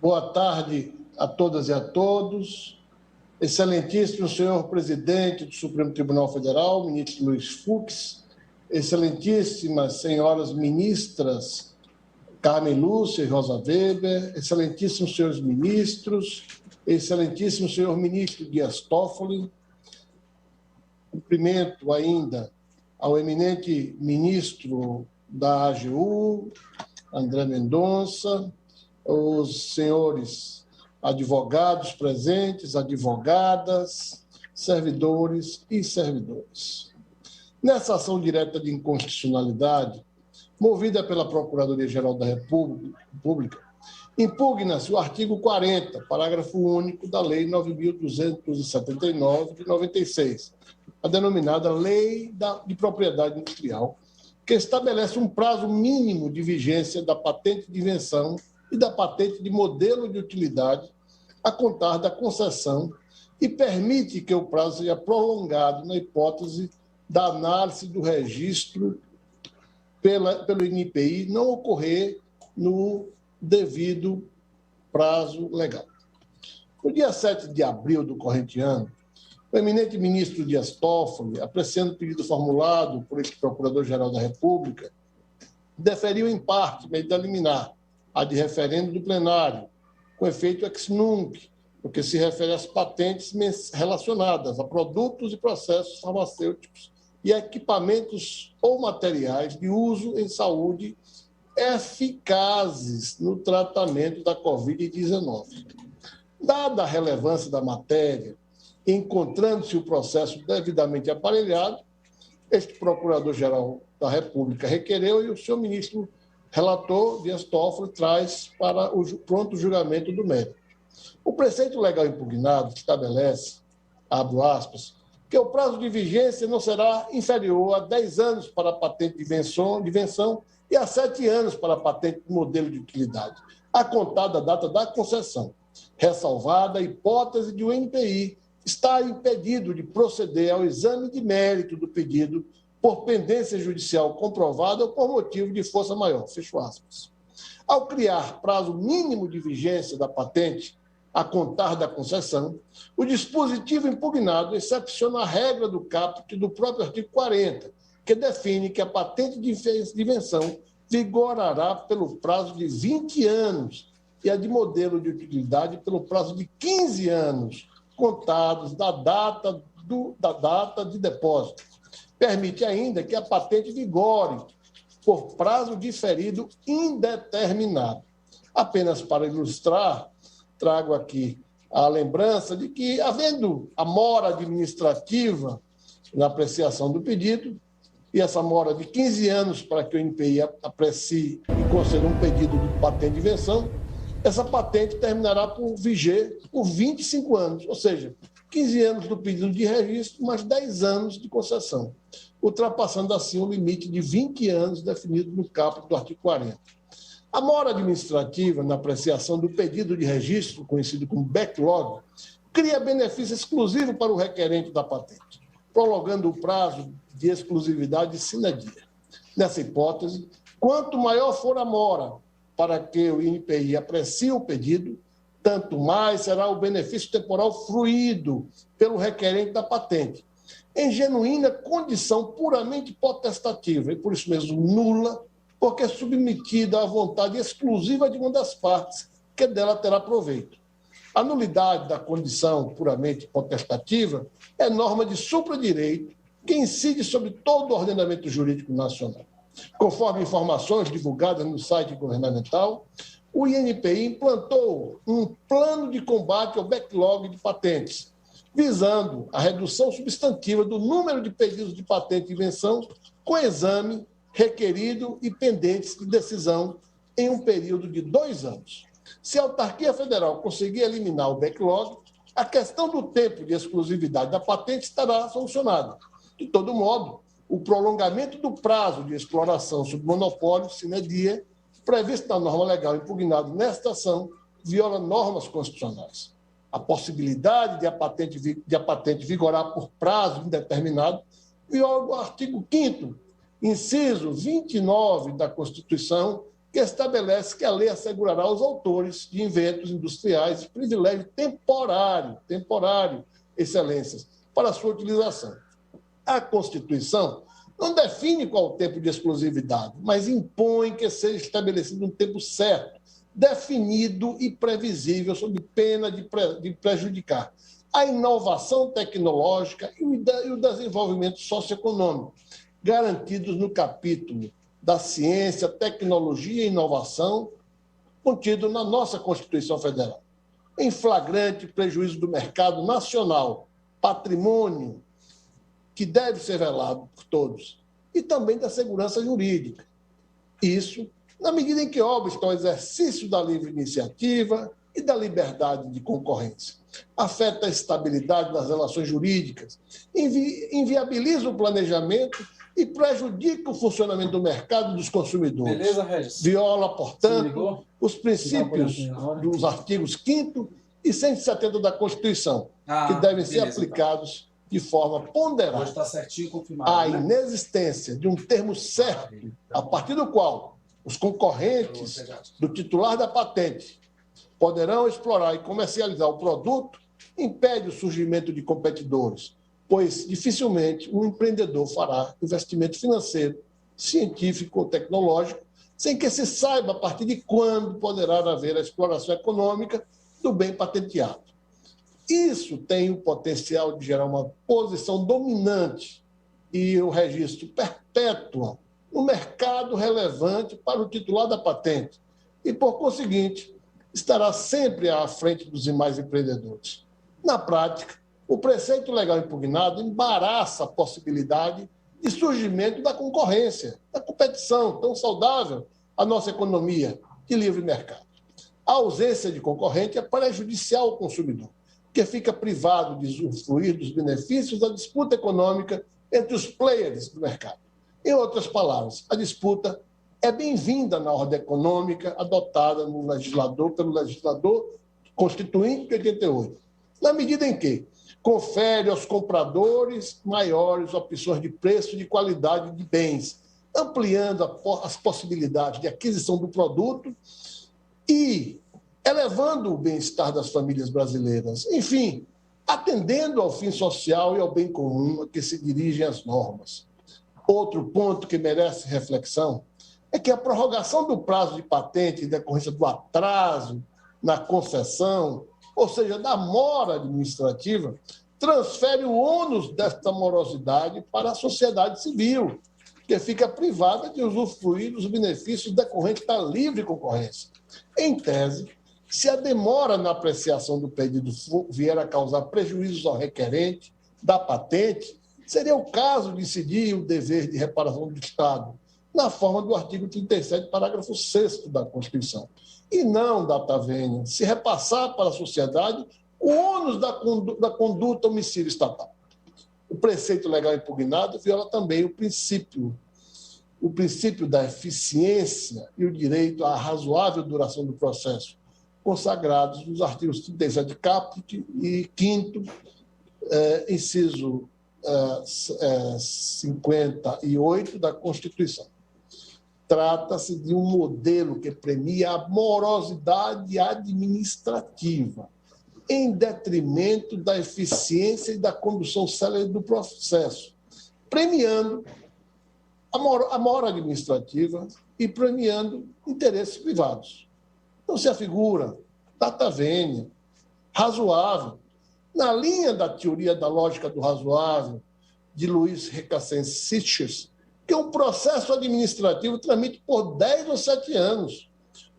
Boa tarde a todas e a todos. Excelentíssimo senhor presidente do Supremo Tribunal Federal, ministro Luiz Fux, excelentíssimas senhoras ministras Carmen Lúcia e Rosa Weber, excelentíssimos senhores ministros, excelentíssimo senhor ministro Dias Toffoli, cumprimento ainda ao eminente ministro da AGU, André Mendonça, os senhores advogados presentes, advogadas, servidores e servidoras. Nessa ação direta de inconstitucionalidade, movida pela Procuradoria-Geral da República, impugna-se o artigo 40, parágrafo único da Lei 9.279, de 96, a denominada Lei de Propriedade Industrial, que estabelece um prazo mínimo de vigência da patente de invenção e da patente de modelo de utilidade a contar da concessão e permite que o prazo seja prolongado na hipótese da análise do registro pelo INPI não ocorrer no devido prazo legal. No dia 7 de abril do corrente ano, o eminente ministro Dias Toffoli, apreciando o pedido formulado por este Procurador-Geral da República, deferiu em parte medida liminar, a de referendo do plenário, com efeito ex nunc, porque se refere às patentes relacionadas a produtos e processos farmacêuticos e equipamentos ou materiais de uso em saúde eficazes no tratamento da Covid-19. Dada a relevância da matéria, encontrando-se o processo devidamente aparelhado, este Procurador-Geral da República requereu e o senhor ministro relator Dias Toffoli traz para o pronto julgamento do mérito. O preceito legal impugnado estabelece, abro aspas, que o prazo de vigência não será inferior a 10 anos para a patente de invenção e a 7 anos para a patente de modelo de utilidade, a contar da data da concessão, ressalvada a hipótese de o INPI estar impedido de proceder ao exame de mérito do pedido por pendência judicial comprovada ou por motivo de força maior, fecho aspas. Ao criar prazo mínimo de vigência da patente, a contar da concessão, o dispositivo impugnado excepciona a regra do caput do próprio artigo 40, que define que a patente de invenção vigorará pelo prazo de 20 anos e a de modelo de utilidade pelo prazo de 15 anos, contados da data de depósito. Permite ainda que a patente vigore por prazo diferido indeterminado. Apenas para ilustrar, trago aqui a lembrança de que, havendo a mora administrativa na apreciação do pedido, e essa mora de 15 anos para que o INPI aprecie e conceda um pedido de patente de invenção, essa patente terminará por viger por 25 anos, ou seja, 15 anos do pedido de registro, mais 10 anos de concessão, ultrapassando assim o limite de 20 anos definido no caput do artigo 40. A mora administrativa, na apreciação do pedido de registro, conhecido como backlog, cria benefício exclusivo para o requerente da patente, prolongando o prazo de exclusividade sine die. Nessa hipótese, quanto maior for a mora para que o INPI aprecie o pedido, tanto mais será o benefício temporal fruído pelo requerente da patente, em genuína condição puramente potestativa e, por isso mesmo, nula, porque é submetida à vontade exclusiva de uma das partes, que dela terá proveito. A nulidade da condição puramente potestativa é norma de supradireito que incide sobre todo o ordenamento jurídico nacional. Conforme informações divulgadas no site governamental, o INPI implantou um plano de combate ao backlog de patentes, visando a redução substantiva do número de pedidos de patente de invenção com exame requerido e pendentes de decisão em um período de 2 anos. Se a autarquia federal conseguir eliminar o backlog, a questão do tempo de exclusividade da patente estará solucionada. De todo modo, o prolongamento do prazo de exploração sob monopólio sine die, previsto na norma legal impugnada nesta ação, viola normas constitucionais. A possibilidade de a patente vigorar por prazo indeterminado viola o artigo 5º, inciso 29 da Constituição, que estabelece que a lei assegurará aos autores de inventos industriais privilégio temporário, excelências, para sua utilização. A Constituição não define qual o tempo de exclusividade, mas impõe que seja estabelecido um tempo certo, definido e previsível, sob pena de prejudicar a inovação tecnológica e o desenvolvimento socioeconômico, garantidos no capítulo da ciência, tecnologia e inovação, contido na nossa Constituição Federal. Em flagrante prejuízo do mercado nacional, patrimônio que deve ser velado por todos, e também da segurança jurídica. Isso na medida em que obsta ao exercício da livre iniciativa e da liberdade de concorrência. Afeta a estabilidade das relações jurídicas, inviabiliza o planejamento e prejudica o funcionamento do mercado e dos consumidores. Beleza, Regis? Viola, portanto, os princípios dos artigos 5º e 170 da Constituição, que devem ser aplicados de forma ponderada. Hoje está certinho, confirmado. A inexistência de um termo certo, a partir do qual os concorrentes do titular da patente poderão explorar e comercializar o produto, impede o surgimento de competidores, pois dificilmente um empreendedor fará investimento financeiro, científico ou tecnológico sem que se saiba a partir de quando poderá haver a exploração econômica do bem patenteado. Isso tem o potencial de gerar uma posição dominante e o registro perpétuo no mercado relevante para o titular da patente e, por conseguinte, estará sempre à frente dos demais empreendedores. Na prática, o preceito legal impugnado embaraça a possibilidade de surgimento da concorrência, da competição tão saudável à nossa economia de livre mercado. A ausência de concorrente é prejudicial ao consumidor, que fica privado de usufruir dos benefícios da disputa econômica entre os players do mercado. Em outras palavras, a disputa é bem-vinda na ordem econômica adotada pelo legislador constituinte de 88, na medida em que confere aos compradores maiores opções de preço e de qualidade de bens, ampliando as possibilidades de aquisição do produto e elevando o bem-estar das famílias brasileiras. Enfim, atendendo ao fim social e ao bem comum a que se dirigem as normas. Outro ponto que merece reflexão é que a prorrogação do prazo de patente em decorrência do atraso na concessão, ou seja, da mora administrativa, transfere o ônus desta morosidade para a sociedade civil, que fica privada de usufruir dos benefícios decorrentes da livre concorrência. Em tese, se a demora na apreciação do pedido vier a causar prejuízos ao requerente da patente, seria o caso de incidir o dever de reparação do Estado, na forma do artigo 37, parágrafo 6º da Constituição, e não, data vênia, se repassar para a sociedade o ônus da conduta homicida estatal. O preceito legal impugnado viola também o princípio da eficiência e o direito à razoável duração do processo, consagrados nos artigos 37 caput e 5º, inciso 58 da Constituição. Trata-se de um modelo que premia a morosidade administrativa, em detrimento da eficiência e da condução célere do processo, premiando a mora administrativa e premiando interesses privados. Então, se afigura data vênia, razoável, na linha da teoria da lógica do razoável, de Luiz Recassensiches, que um processo administrativo tramite por 10 ou 7 anos.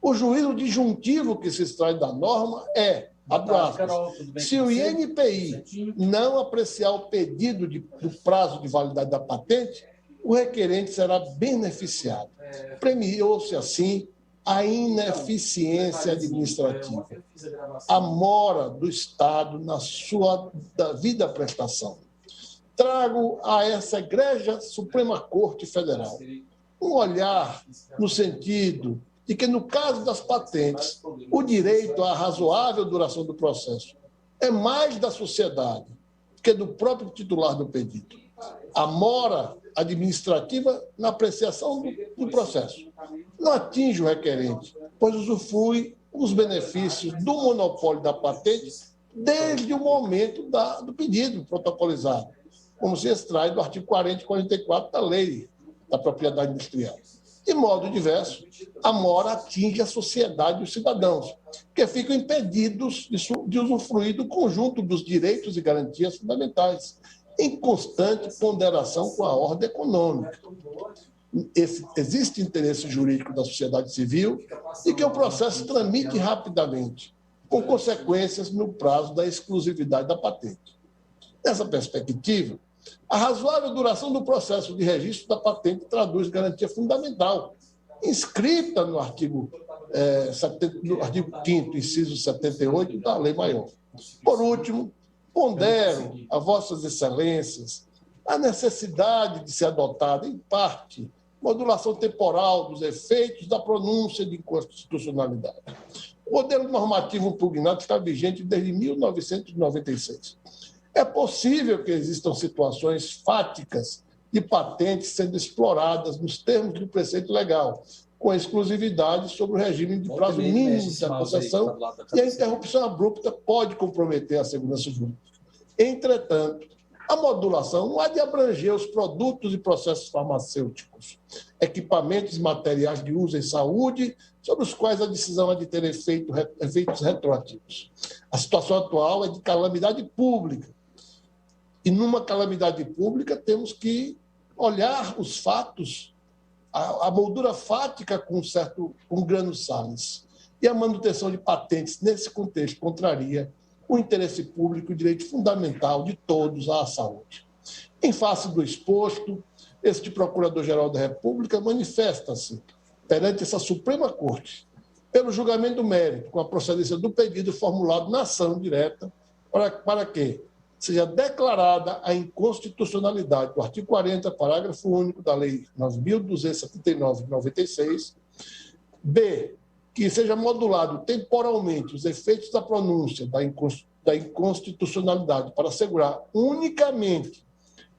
O juízo disjuntivo que se extrai da norma é, abre aspas, se o INPI não apreciar o pedido do prazo de validade da patente, o requerente será beneficiado. Premiou-se, assim, a ineficiência administrativa, a mora do Estado na sua devida prestação. Trago a essa egrégia Suprema Corte Federal um olhar no sentido de que, no caso das patentes, o direito à razoável duração do processo é mais da sociedade que do próprio titular do pedido. A mora administrativa na apreciação do processo. não atinge o requerente, pois usufrui os benefícios do monopólio da patente desde o momento do pedido protocolizado, como se extrai do artigo 40 e 44 da Lei da Propriedade Industrial. De modo diverso, a mora atinge a sociedade e os cidadãos, que ficam impedidos de usufruir do conjunto dos direitos e garantias fundamentais, em constante ponderação com a ordem econômica. Existe interesse jurídico da sociedade civil e que o processo tramite rapidamente, com consequências no prazo da exclusividade da patente. Nessa perspectiva, a razoável duração do processo de registro da patente traduz garantia fundamental, inscrita no artigo 5º, inciso 78 da Lei Maior. Por último, pondero a vossas excelências a necessidade de ser adotada, em parte, modulação temporal dos efeitos da pronúncia de inconstitucionalidade. O modelo normativo impugnado está vigente desde 1996. É possível que existam situações fáticas de patentes sendo exploradas nos termos do preceito legal, com exclusividade sobre o regime de prazo mínimo da concessão, e a interrupção abrupta pode comprometer a segurança jurídica. Entretanto, a modulação não há de abranger os produtos e processos farmacêuticos, equipamentos e materiais de uso em saúde, sobre os quais a decisão há de ter efeitos retroativos. A situação atual é de calamidade pública. E numa calamidade pública temos que olhar os fatos, a moldura fática com grano salis. E a manutenção de patentes nesse contexto contraria o interesse público e o direito fundamental de todos à saúde. Em face do exposto, este Procurador-Geral da República manifesta-se perante essa Suprema Corte pelo julgamento do mérito, com a procedência do pedido formulado na ação direta, para que seja declarada a inconstitucionalidade do artigo 40, parágrafo único da Lei 9.279 de 96, b, que seja modulado temporalmente os efeitos da pronúncia da inconstitucionalidade para assegurar unicamente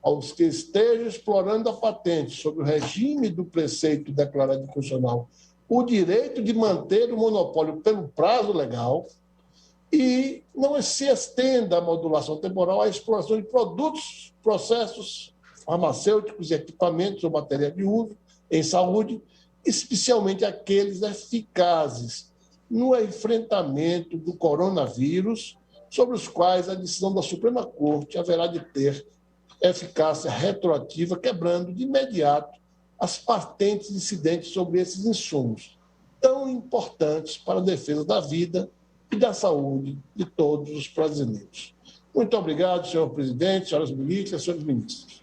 aos que estejam explorando a patente sob o regime do preceito declarado inconstitucional o direito de manter o monopólio pelo prazo legal e não se estenda a modulação temporal à exploração de produtos, processos farmacêuticos e equipamentos ou materiais de uso em saúde, especialmente aqueles eficazes no enfrentamento do coronavírus, sobre os quais a decisão da Suprema Corte haverá de ter eficácia retroativa, quebrando de imediato as patentes incidentes sobre esses insumos, tão importantes para a defesa da vida e da saúde de todos os brasileiros. Muito obrigado, senhor presidente, senhoras ministras, senhores ministros.